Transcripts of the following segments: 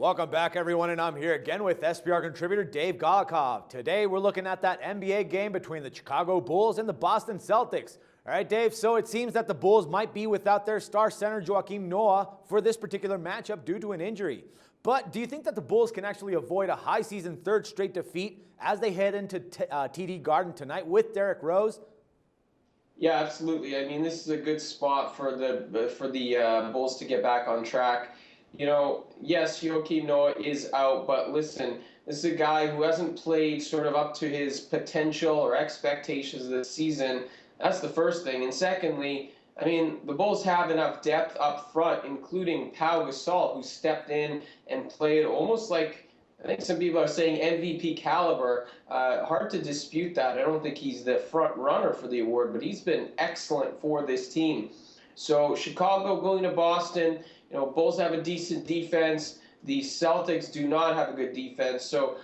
Welcome back, everyone, and I'm here again with SBR contributor Dave Golakov. Today, we're looking at that NBA game between the Chicago Bulls and the Boston Celtics. All right, Dave, so it seems that the Bulls might be without their star center, Joakim Noah, for this particular matchup due to an injury. But do you think that the Bulls can actually avoid a high-season third straight defeat as they head into TD Garden tonight with Derrick Rose? Yeah, absolutely. I mean, this is a good spot for the Bulls to get back on track. You know, yes, Joakim Noah is out, but listen, this is a guy who hasn't played sort of up to his potential or expectations this season. That's the first thing. And secondly, I mean, the Bulls have enough depth up front, including Pau Gasol, who stepped in and played almost like, I think some people are saying MVP caliber. Hard to dispute that. I don't think he's the front runner for the award, but he's been excellent for this team. So Chicago going to Boston, you know, Bulls have a decent defense. The Celtics do not have a good defense. So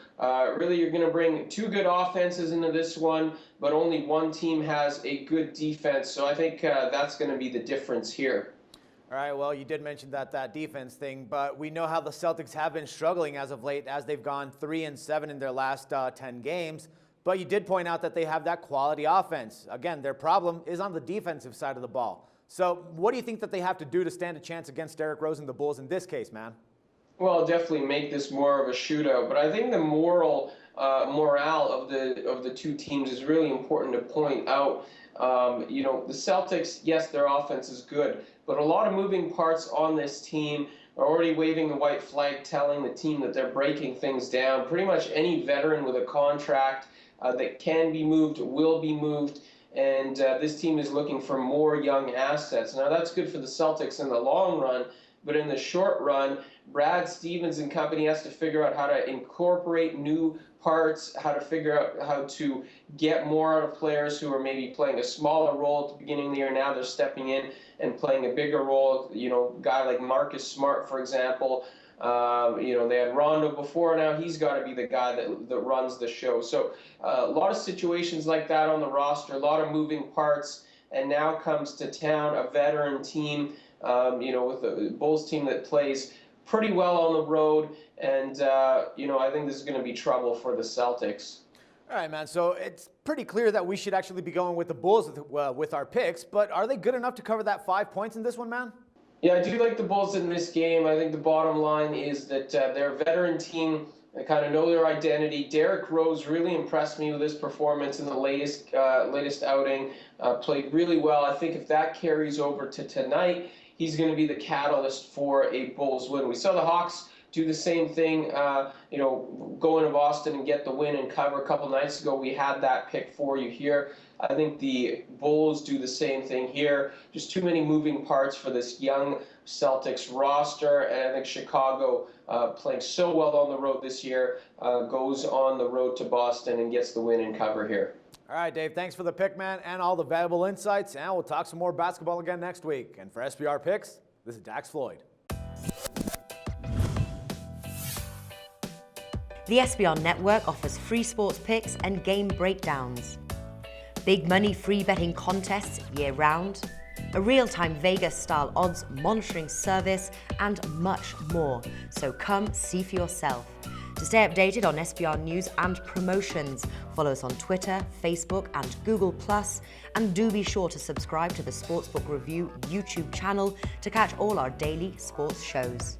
really you're going to bring two good offenses into this one, but only one team has a good defense. So I think that's going to be the difference here. All right, well, you did mention that defense thing, but we know how the Celtics have been struggling as of late as they've gone 3-7 in their last 10 games. But you did point out that they have that quality offense. Again, their problem is on the defensive side of the ball. So what do you think that they have to do to stand a chance against Derrick Rose and the Bulls in this case, man? Well, definitely make this more of a shootout, but I think the morale of the two teams is really important to point out. You know, the Celtics, yes, their offense is good, but a lot of moving parts on this team are already waving the white flag, telling the team that they're breaking things down. Pretty much any veteran with a contract that can be moved will be moved. And this team is looking for more young assets. Now, that's good for the Celtics in the long run, but in the short run, Brad Stevens and company has to figure out how to incorporate new parts, how to figure out how to get more out of players who are maybe playing a smaller role at the beginning of the year. Now they're stepping in and playing a bigger role. You know, a guy like Marcus Smart, for example. You know, they had Rondo before. Now he's got to be the guy that runs the show. So a lot of situations like that on the roster, a lot of moving parts, and now comes to town a veteran team, you know, with the Bulls team that plays pretty well on the road. And, you know, I think this is going to be trouble for the Celtics. All right, man. So it's pretty clear that we should actually be going with the Bulls with our picks, but are they good enough to cover that 5 points in this one, man? Yeah, I do like the Bulls in this game. I think the bottom line is that they're a veteran team. They kind of know their identity. Derrick Rose really impressed me with his performance in the latest outing. Played really well. I think if that carries over to tonight, he's going to be the catalyst for a Bulls win. We saw the Hawks do the same thing, you know, go into Boston and get the win and cover a couple nights ago. We had that pick for you here. I think the Bulls do the same thing here. Just too many moving parts for this young Celtics roster, and I think Chicago, playing so well on the road this year, goes on the road to Boston and gets the win and cover here. All right, Dave, thanks for the pick, man, and all the valuable insights, and we'll talk some more basketball again next week. And for SBR Picks, this is Dax Floyd. The SBR Network offers free sports picks and game breakdowns, big money free betting contests year-round, a real-time Vegas-style odds monitoring service, and much more. So come see for yourself. To stay updated on SBR news and promotions, follow us on Twitter, Facebook, and Google+, and do be sure to subscribe to the Sportsbook Review YouTube channel to catch all our daily sports shows.